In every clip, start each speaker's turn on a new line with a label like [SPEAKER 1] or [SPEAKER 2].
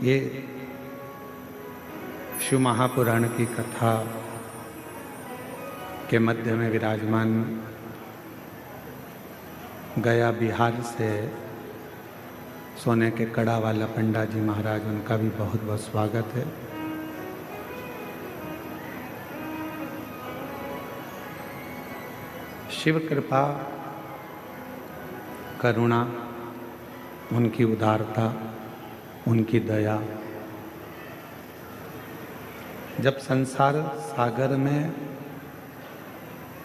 [SPEAKER 1] ये शिव महापुराण की कथा के मध्य में विराजमान गया बिहार से सोने के कड़ा वाला पंडा जी महाराज, उनका भी बहुत बहुत स्वागत है। शिव कृपा, करुणा, उनकी उदारता, उनकी दया जब संसार सागर में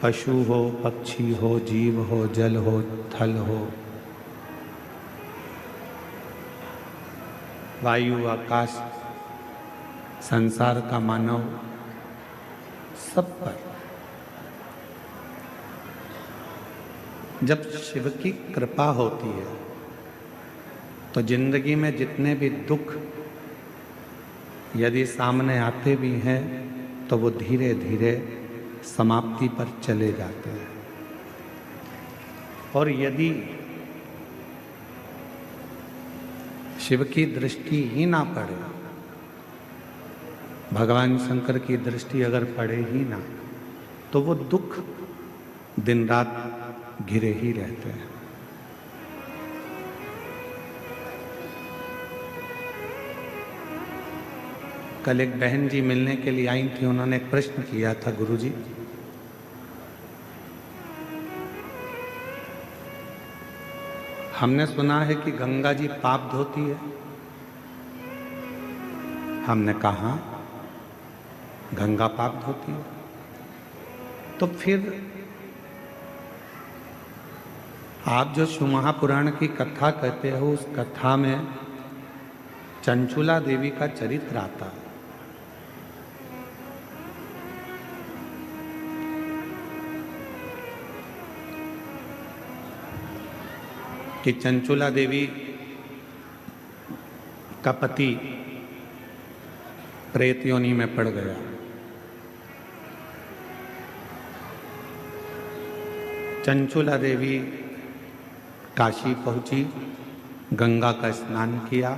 [SPEAKER 1] पशु हो, पक्षी हो, जीव हो, जल हो, थल हो, वायु, आकाश, संसार का मानव, सब पर जब शिव की कृपा होती है तो जिंदगी में जितने भी दुख यदि सामने आते भी हैं तो वो धीरे धीरे समाप्ति पर चले जाते हैं। और यदि शिव की दृष्टि ही ना पड़े, भगवान शंकर की दृष्टि अगर पड़े ही ना, तो वो दुख दिन रात घिरे ही रहते हैं। कल एक बहन जी मिलने के लिए आई थी, उन्होंने एक प्रश्न किया था, गुरुजी हमने सुना है कि गंगा जी पाप धोती है। हमने कहा गंगा पाप धोती है, तो फिर आप जो शिव महापुराण की कथा कहते हो, उस कथा में चंचुला देवी का चरित्र आता है। कि चंचुला देवी का पति प्रेत योनि में पड़ गया। चंचुला देवी काशी पहुंची, गंगा का स्नान किया,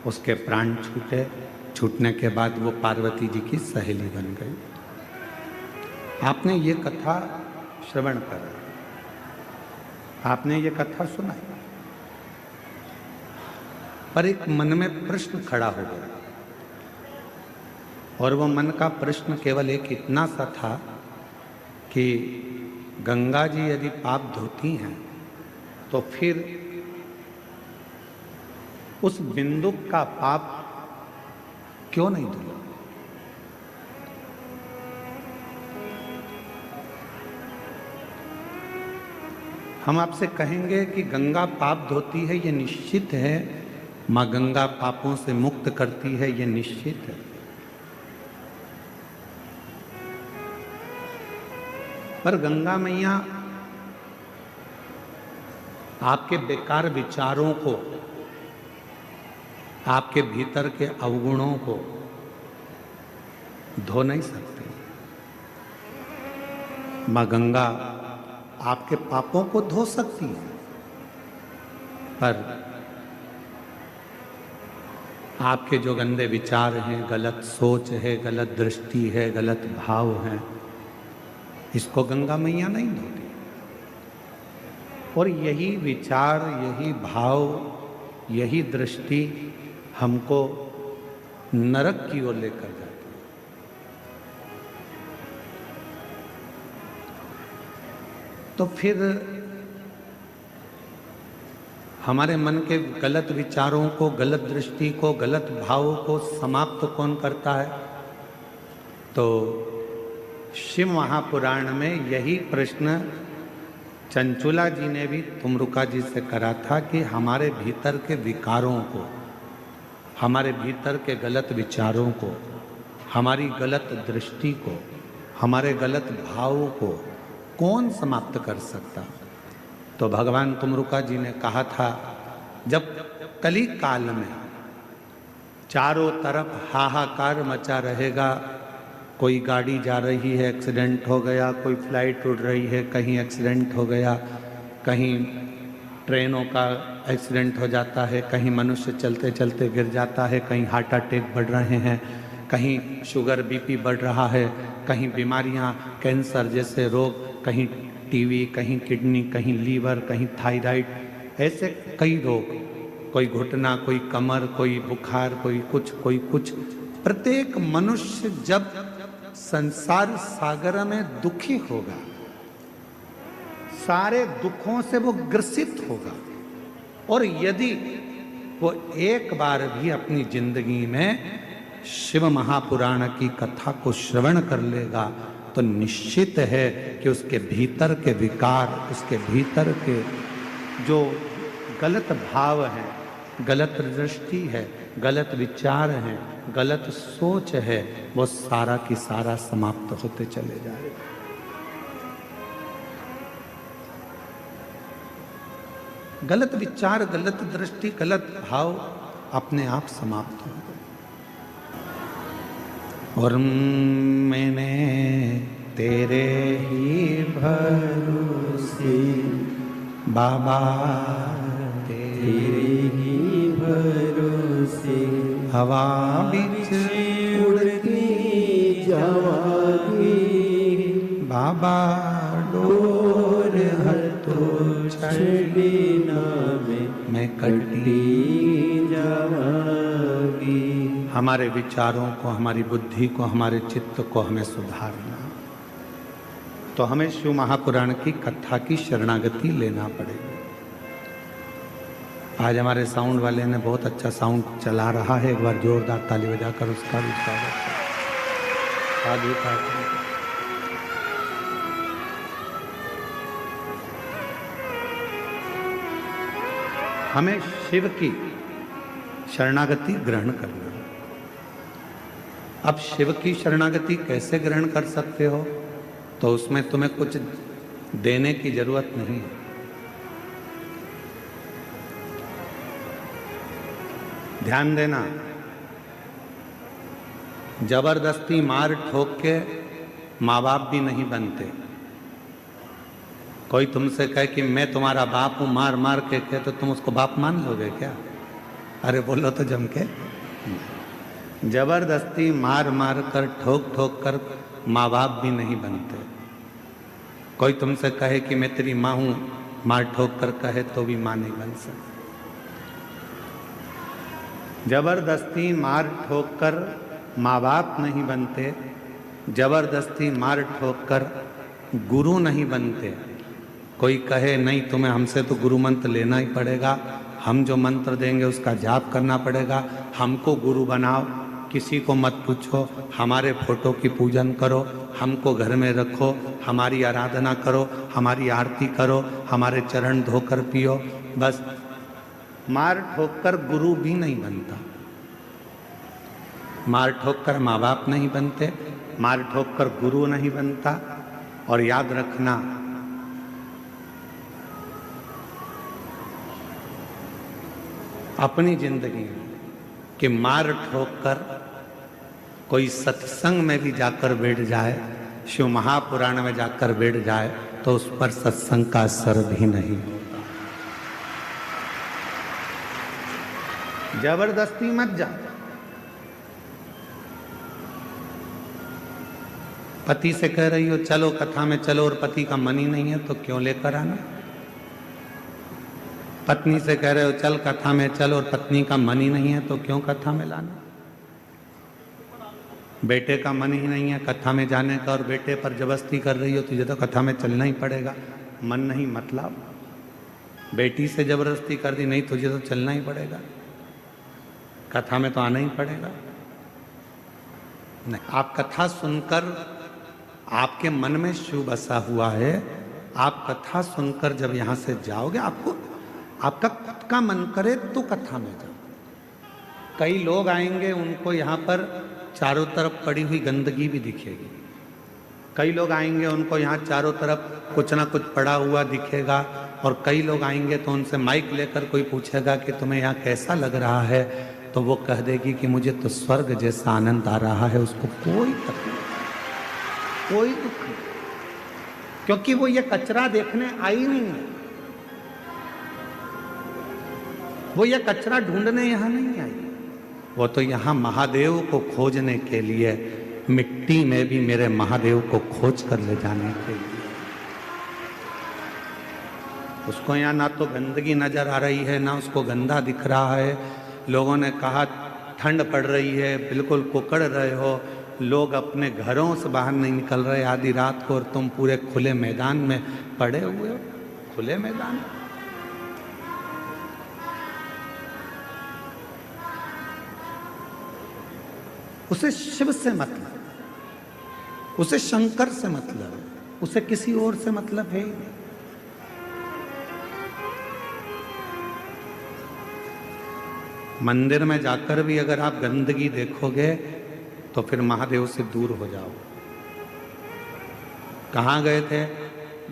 [SPEAKER 1] उसके प्राण छूटे। छूटने के बाद वो पार्वती जी की सहेली बन गई। आपने ये कथा श्रवण करा, आपने ये कथा सुनाई, पर एक मन में प्रश्न खड़ा हो गया। और वो मन का प्रश्न केवल एक इतना सा था कि गंगा जी यदि पाप धोती हैं तो फिर उस बिंदु का पाप क्यों नहीं धुला? हम आपसे कहेंगे कि गंगा पाप धोती है, ये निश्चित है। माँ गंगा पापों से मुक्त करती है, ये निश्चित है। पर गंगा मैया आपके बेकार विचारों को, आपके भीतर के अवगुणों को धो नहीं सकती। माँ गंगा आपके पापों को धो सकती है, पर आपके जो गंदे विचार हैं, गलत सोच है, गलत दृष्टि है, गलत भाव है, इसको गंगा मैया नहीं धोती। और यही विचार, यही भाव, यही दृष्टि हमको नरक की ओर लेकर जाती है। तो फिर हमारे मन के गलत विचारों को, गलत दृष्टि को, गलत भावों को समाप्त कौन करता है? तो शिव महापुराण में यही प्रश्न चंचुला जी ने भी तुमरुका जी से करा था कि हमारे भीतर के विकारों को, हमारे भीतर के गलत विचारों को, हमारी गलत दृष्टि को, हमारे गलत भावों को कौन समाप्त कर सकता? तो भगवान तुमरुका जी ने कहा था, जब कली काल में चारों तरफ हाहाकार मचा रहेगा, कोई गाड़ी जा रही है, एक्सीडेंट हो गया, कोई फ्लाइट उड़ रही है, कहीं एक्सीडेंट हो गया, कहीं ट्रेनों का एक्सीडेंट हो जाता है, कहीं मनुष्य चलते चलते गिर जाता है, कहीं हार्ट अटैक बढ़ रहे हैं, कहीं शुगर बीपी बढ़ रहा है, कहीं बीमारियां कैंसर जैसे रोग, कहीं टीवी, कहीं किडनी, कहीं लीवर, कहीं थायराइड, ऐसे कई रोग, कोई घुटना, कोई कमर, कोई बुखार, कोई कुछ। प्रत्येक मनुष्य जब संसार सागर में दुखी होगा, सारे दुखों से वो ग्रसित होगा, और यदि वो एक बार भी अपनी जिंदगी में शिव महापुराण की कथा को श्रवण कर लेगा तो निश्चित है कि उसके भीतर के विकार, उसके भीतर के जो गलत भाव है, गलत दृष्टि है, गलत विचार है, गलत सोच है, वो सारा की सारा समाप्त होते चले जाएगा। गलत विचार, गलत दृष्टि, गलत भाव अपने आप समाप्त हो गए। और मैंने तेरे ही भरोसे बाबा, तेरे ही भरोसे हवा बिच उड़ती जावागी, बाबा डोर हर तो छड़ी ना मैं कटी जावागी। हमारे विचारों को, हमारी बुद्धि को, हमारे चित्त को हमें सुधारना, तो हमें शिव महापुराण की कथा की शरणागति लेना पड़ेगी। आज हमारे साउंड वाले ने बहुत अच्छा साउंड चला रहा है, एक बार जोरदार ताली बजाकर उसका भी स्वागत है। साधु साधु। हमें शिव की शरणागति ग्रहण करना। अब शिव की शरणागति कैसे ग्रहण कर सकते हो, तो उसमें तुम्हें कुछ देने की जरूरत नहीं है। ध्यान देना, जबरदस्ती मार ठोक के माँ बाप भी नहीं बनते। कोई तुमसे कहे कि मैं तुम्हारा बाप हूं, मार मार के कहे, तो तुम उसको बाप मान लोगे क्या? अरे बोलो तो जम के। जबरदस्ती मार मार कर, ठोक ठोक कर माँ बाप भी नहीं बनते। कोई तुमसे कहे कि मैं तेरी माँ हूं, मार ठोक कर कहे तो भी माँ नहीं बन सकती। जबरदस्ती मार ठोक कर माँ बाप नहीं बनते, जबरदस्ती मार ठोक कर गुरु नहीं बनते। कोई कहे नहीं तुम्हें हमसे तो गुरु मंत्र लेना ही पड़ेगा, हम जो मंत्र देंगे उसका जाप करना पड़ेगा, हमको गुरु बनाओ, किसी को मत पूछो, हमारे फोटो की पूजन करो, हमको घर में रखो, हमारी आराधना करो, हमारी आरती करो, हमारे चरण धोकर पियो। बस मार ठोक कर गुरु भी नहीं बनता, मार ठोक कर माँ बाप नहीं बनते, मार ठोक कर गुरु नहीं बनता। और याद रखना, अपनी जिंदगी में कि मार ठोक कर कोई सत्संग में भी जाकर बैठ जाए, शिव महापुराण में जाकर बैठ जाए, तो उस पर सत्संग का असर भी नहीं होता। जबरदस्ती मत जा। पति से कह रही हो चलो कथा में चलो, और पति का मन ही नहीं है, तो क्यों लेकर आना? पत्नी से कह रहे हो चल कथा में चल, और पत्नी का मन ही नहीं है, तो क्यों कथा में लाना? बेटे का मन ही नहीं है कथा में जाने का, और बेटे पर जबरदस्ती कर रही हो, तुझे तो कथा में चलना ही पड़ेगा। मन नहीं मतलब बेटी से जबरदस्ती कर दी, नहीं तुझे तो चलना ही पड़ेगा, कथा में तो आना ही पड़ेगा। नहीं, आप कथा सुनकर, आपके मन में शिव बसा हुआ है, आप कथा सुनकर जब यहां से जाओगे, आपको आपका खुद का मन करे तो कथा में जाओ। कई लोग आएंगे, उनको यहाँ पर चारों तरफ पड़ी हुई गंदगी भी दिखेगी। कई लोग आएंगे, उनको यहाँ चारों तरफ कुछ ना कुछ पड़ा हुआ दिखेगा। और कई लोग आएंगे तो उनसे माइक लेकर कोई पूछेगा कि तुम्हें यहाँ कैसा लग रहा है, तो वो कह देगी कि मुझे तो स्वर्ग जैसा आनंद आ रहा है। उसको कोई तकलीफ, कोई दुख नहीं, क्योंकि वो ये कचरा देखने आई नहीं है। वो ये कचरा ढूंढने यहाँ नहीं आई, वो तो यहाँ महादेव को खोजने के लिए, मिट्टी में भी मेरे महादेव को खोज कर ले जाने के लिए। उसको यहाँ ना तो गंदगी नजर आ रही है, ना उसको गंदा दिख रहा है। लोगों ने कहा ठंड पड़ रही है, बिल्कुल कुकड़ रहे हो, लोग अपने घरों से बाहर नहीं निकल रहे आधी रात को, और तुम पूरे खुले मैदान में पड़े हुए हो। खुले मैदान, उसे शिव से मतलब, उसे शंकर से मतलब, उसे किसी और से मतलब है ही नहीं। मंदिर में जाकर भी अगर आप गंदगी देखोगे तो फिर महादेव से दूर हो जाओ। कहाँ गए थे?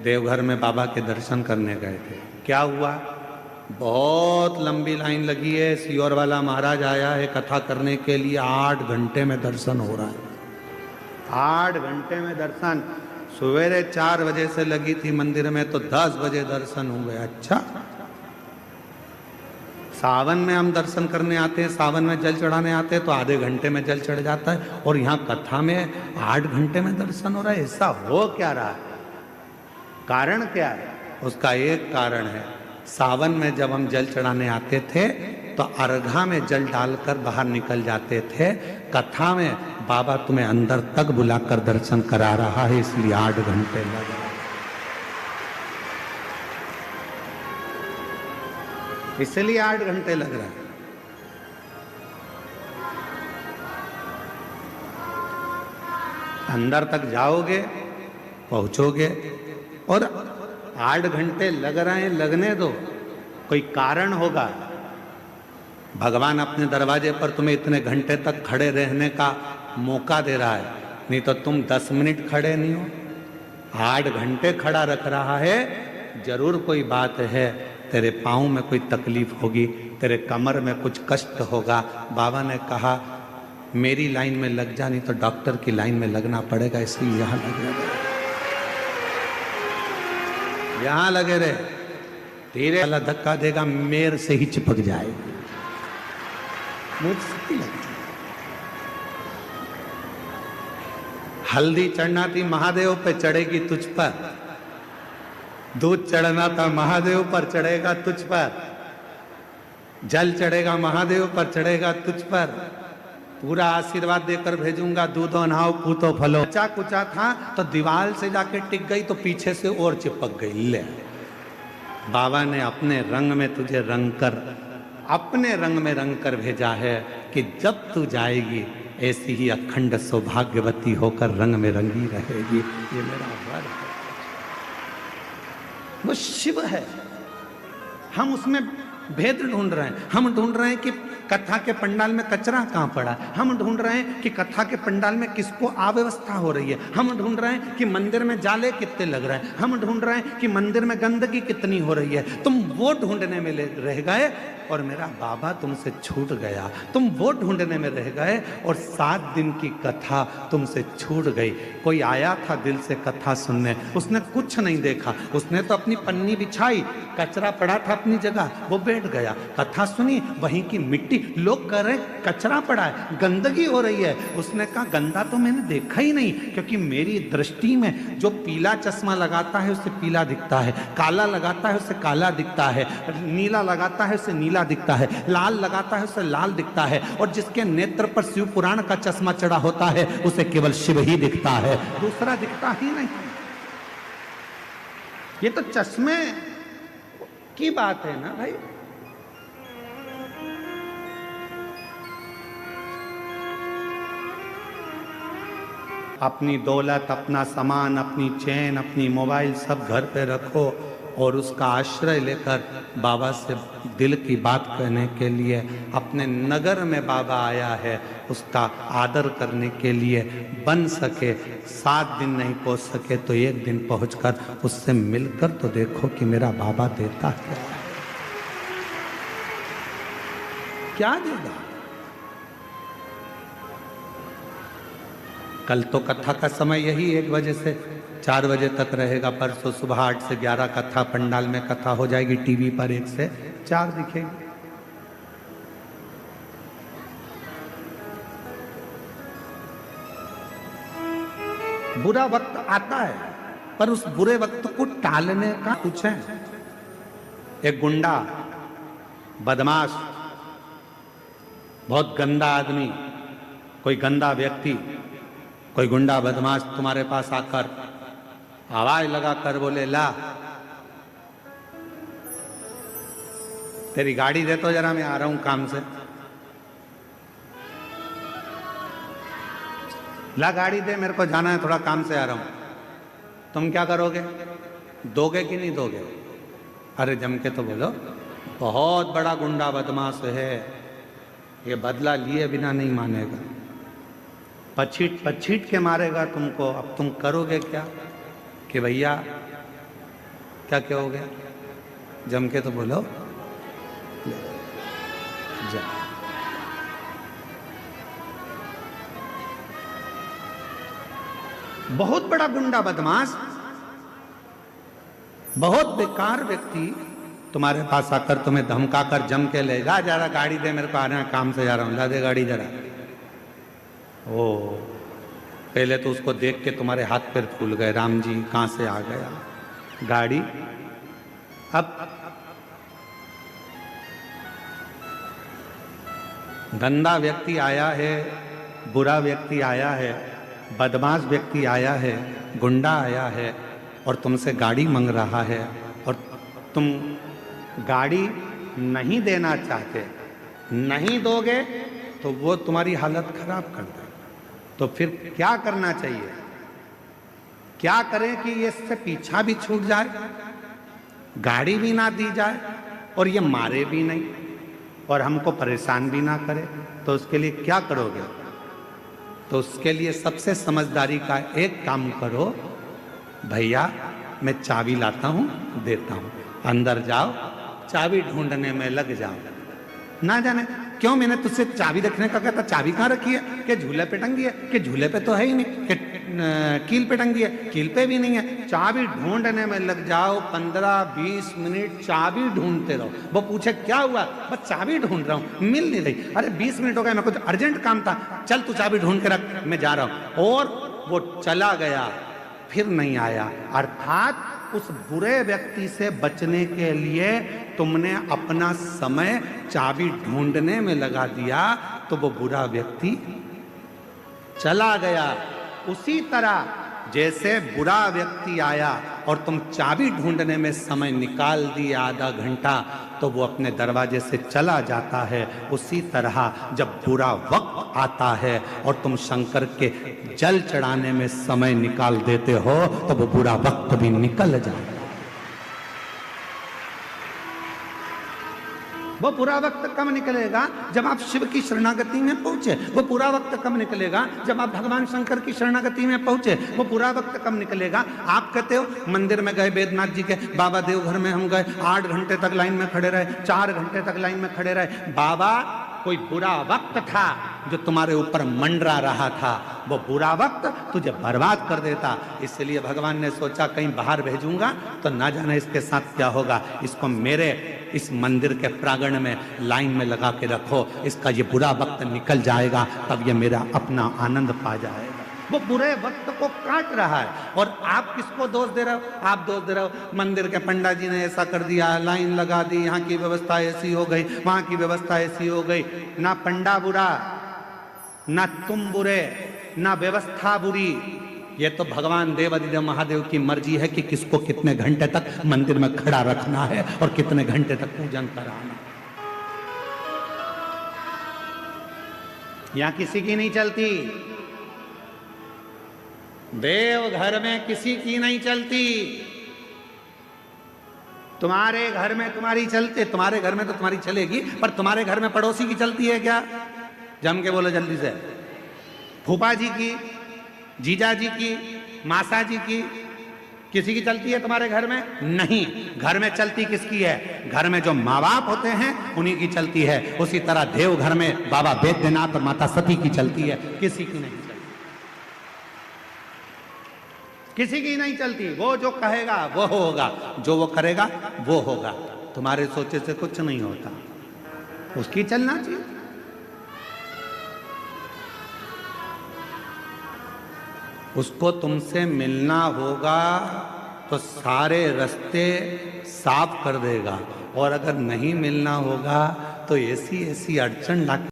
[SPEAKER 1] देवघर में बाबा के दर्शन करने गए थे। क्या हुआ? बहुत लंबी लाइन लगी है, सियोर वाला महाराज आया है कथा करने के लिए, 8 घंटे में दर्शन हो रहा है। 8 घंटे में दर्शन। सवेरे 4 बजे से लगी थी मंदिर में, तो 10 बजे दर्शन हुए। अच्छा, सावन में हम दर्शन करने आते हैं, सावन में जल चढ़ाने आते हैं, तो आधे घंटे में जल चढ़ जाता है, और यहाँ कथा में 8 घंटे में दर्शन हो रहा है। ऐसा हो क्या रहा है? कारण क्या है? उसका एक कारण है, सावन में जब हम जल चढ़ाने आते थे तो अर्घा में जल डालकर बाहर निकल जाते थे। कथा में बाबा तुम्हें अंदर तक बुलाकर दर्शन करा रहा है, इसलिए 8 घंटे लग रहा है। इसलिए 8 घंटे लग रहा है। अंदर तक जाओगे, पहुंचोगे, और 8 घंटे लग रहे हैं, लगने दो, कोई कारण होगा। भगवान अपने दरवाजे पर तुम्हें इतने घंटे तक खड़े रहने का मौका दे रहा है, नहीं तो तुम 10 मिनट खड़े नहीं हो। 8 घंटे खड़ा रख रहा है, जरूर कोई बात है। तेरे पाँव में कोई तकलीफ होगी, तेरे कमर में कुछ कष्ट होगा। बाबा ने कहा मेरी लाइन में लग जा, नहीं तो डॉक्टर की लाइन में लगना पड़ेगा, इसलिए यहाँ लगे रहे, यहाँ लगे रहे। धीरे वाला धक्का देगा, मेर से ही चिपक जाएगा, मुझसे लग। हल्दी चढ़ना थी महादेव पे, चढ़ेगी तुझ पर। दूध चढ़ना था महादेव पर, चढ़ेगा तुझ पर। जल चढ़ेगा महादेव पर, चढ़ेगा तुझ पर। पूरा आशीर्वाद देकर भेजूंगा, दूधो नहाओ पूतो फलो। कुचा कुचा था तो दीवार से जाके टिक गई, तो पीछे से और चिपक गई। ले, बाबा ने अपने रंग में तुझे रंग कर, अपने रंग में रंग कर भेजा है कि जब तू जाएगी ऐसी ही अखंड सौभाग्यवती होकर रंग में रंगी रहेगी। ये मेरा वर है, वो शिव है। हम उसमें भेद ढूंढ रहे हैं। हम ढूंढ रहे हैं कि कथा के पंडाल में कचरा कहाँ पड़ा है। हम ढूंढ रहे हैं कि कथा के पंडाल में किसको अव्यवस्था हो रही है। हम ढूंढ रहे हैं कि मंदिर में जाले कितने लग रहे हैं। हम ढूंढ रहे हैं कि मंदिर में गंदगी कितनी हो रही है। तुम वो ढूंढने में रह गए और मेरा बाबा तुमसे छूट गया। तुम वो ढूंढने में रह गए और 7 दिन की कथा तुमसे छूट गई। कोई आया था दिल से कथा सुनने, उसने कुछ नहीं देखा, उसने तो अपनी पन्नी बिछाई, कचरा पड़ा था अपनी जगह, वो बैठ गया, कथा सुनी, वहीं की मिट्टी। लोग कह रहे कचरा पड़ा है, गंदगी हो रही है। उसने कहा गंदा तो मैंने देखा ही नहीं, क्योंकि मेरी दृष्टि में जो पीला चश्मा लगाता है उसे पीला दिखता है, काला लगाता है उसे काला दिखता है, नीला लगाता है उसे नीला दिखता है, लाल लगाता है उसे लाल दिखता है, और जिसके नेत्र पर शिव पुराण का चश्मा चढ़ा होता है उसे केवल शिव ही दिखता है, दूसरा दिखता ही नहीं। ये तो चश्मे की बात है ना भाई। अपनी दौलत, अपना सामान, अपनी चैन, अपनी मोबाइल सब घर पे रखो और उसका आश्रय लेकर बाबा से दिल की बात कहने के लिए, अपने नगर में बाबा आया है उसका आदर करने के लिए, बन सके 7 दिन नहीं पहुंच सके तो 1 दिन पहुंचकर उससे मिलकर तो देखो कि मेरा बाबा देता है क्या देगा। कल तो कथा का समय यही 1 बजे से 4 बजे तक रहेगा। परसों सुबह 8 से 11 कथा पंडाल में कथा हो जाएगी। टीवी पर 1 से 4 दिखेगी। बुरा वक्त आता है, पर उस बुरे वक्त को टालने का कुछ है। एक गुंडा, बदमाश, बहुत गंदा आदमी, कोई गंदा व्यक्ति, कोई गुंडा बदमाश तुम्हारे पास आकर आवाज लगाकर बोले, ला तेरी गाड़ी दे तो जरा, मैं आ रहा हूं काम से। ला गाड़ी दे, मेरे को जाना है, थोड़ा काम से आ रहा हूं। तुम क्या करोगे? दोगे कि नहीं दोगे? अरे जम के तो बोलो, बहुत बड़ा गुंडा बदमाश है, ये बदला लिए बिना नहीं मानेगा, पछीट पछीट के मारेगा तुमको। अब तुम करोगे क्या? कि भैया क्या कहोगे? जम के तो बोलो, जा। बहुत बड़ा गुंडा बदमाश, बहुत बेकार व्यक्ति तुम्हारे पास आकर तुम्हें धमकाकर जम के ले जा, जरा गाड़ी दे, मेरे को आना है, काम से जा रहा हूं, ला दे गाड़ी जरा। ओ पहले तो उसको देख के तुम्हारे हाथ पैर फूल गए, राम जी कहां से आ गया गाड़ी। अब गंदा व्यक्ति आया है, बुरा व्यक्ति आया है, बदमाश व्यक्ति आया है, गुंडा आया है और तुमसे गाड़ी मांग रहा है, और तुम गाड़ी नहीं देना चाहते, नहीं दोगे तो वो तुम्हारी हालत खराब कर दे। तो फिर क्या करना चाहिए? क्या करें कि ये इससे पीछा भी छूट जाए, गाड़ी भी ना दी जाए और ये मारे भी नहीं और हमको परेशान भी ना करे? तो उसके लिए क्या करोगे? तो उसके लिए सबसे समझदारी का एक काम करो, भैया मैं चाबी लाता हूं, देता हूं, अंदर जाओ, चाबी ढूंढने में लग जाओ। ना जाने क्यों मैंने तुझसे चाबी रखने का कहता, चाबी कहाँ रखी है? कि झूले पे टंगी है, कि झूले पे तो है ही नहीं, कि कील पे टंगी है, कील पे भी नहीं है। चाबी ढूंढने में लग जाओ, 15-20 मिनट चाबी ढूंढते रहो। वो पूछे क्या हुआ? बस चाबी ढूंढ रहा हूँ, मिल नहीं रही। अरे 20 मिनट हो गए, मेरे को अर्जेंट काम था, चल तू चाबी ढूंढ के रख, मैं जा रहा हूँ। और वो चला गया, फिर नहीं आया। अर्थात उस बुरे व्यक्ति से बचने के लिए तुमने अपना समय चाबी ढूंढने में लगा दिया, तो वो बुरा व्यक्ति चला गया। उसी तरह जैसे बुरा व्यक्ति आया और तुम चाबी ढूंढने में समय निकाल दिया आधा घंटा, तो वो अपने दरवाजे से चला जाता है। उसी तरह जब बुरा वक्त आता है और तुम शंकर के जल चढ़ाने में समय निकाल देते हो, तो वो बुरा वक्त भी निकल जाता है। वो बुरा वक्त कब निकलेगा? जब आप शिव की शरणागति में पहुंचे। वो बुरा वक्त कब निकलेगा? जब आप भगवान शंकर की शरणागति में पहुंचे। वो बुरा वक्त कब निकलेगा? आप कहते हो मंदिर में गए, बैद्यनाथ जी के, बाबा देवघर में हम गए, 8 घंटे तक लाइन में खड़े रहे, 4 घंटे तक लाइन में खड़े रहे। बाबा, कोई बुरा वक्त था जो तुम्हारे ऊपर मंडरा रहा था, वो बुरा वक्त तुझे बर्बाद कर देता। इसलिए भगवान ने सोचा कहीं बाहर भेजूंगा तो ना जाने इसके साथ क्या होगा, इसको मेरे इस मंदिर के प्रांगण में लाइन में लगा के रखो, इसका ये बुरा वक्त निकल जाएगा, तब ये मेरा अपना आनंद पा जाएगा। वो बुरे वक्त को काट रहा है। और आप किसको दोष दे रहे हो? आप दोष दे रहे हो मंदिर के पंडा जी ने ऐसा कर दिया, लाइन लगा दी, यहाँ की व्यवस्था ऐसी हो गई, वहां की व्यवस्था ऐसी हो गई। ना पंडा बुरा, ना तुम बुरे, ना व्यवस्था बुरी। ये तो भगवान देवाधिदेव महादेव की मर्जी है कि किसको कितने घंटे तक मंदिर में खड़ा रखना है और कितने घंटे तक पूजन कराना। यहां किसी की नहीं चलती, देव घर में किसी की नहीं चलती। तुम्हारे घर में तुम्हारी चलती, तुम्हारे घर में तो तुम्हारी चलेगी, पर तुम्हारे घर में पड़ोसी की चलती है क्या? जम के बोलो जल्दी से। फूफा जी की, जीजा जी की, मासा जी की, किसी की चलती है तुम्हारे घर में? नहीं। घर में चलती किसकी है? घर में जो माँ बाप होते हैं उन्हीं की चलती है। उसी तरह देव घर में बाबा बैद्यनाथ और माता सती की चलती है, किसी की नहीं चलती, किसी की नहीं चलती। वो जो कहेगा वो होगा, जो वो करेगा वो होगा। तुम्हारे सोचे से कुछ नहीं होता, उसकी चलना चाहिए। उसको तुमसे मिलना होगा तो सारे रास्ते साफ कर देगा, और अगर नहीं मिलना होगा तो ऐसी ऐसी अड़चन ला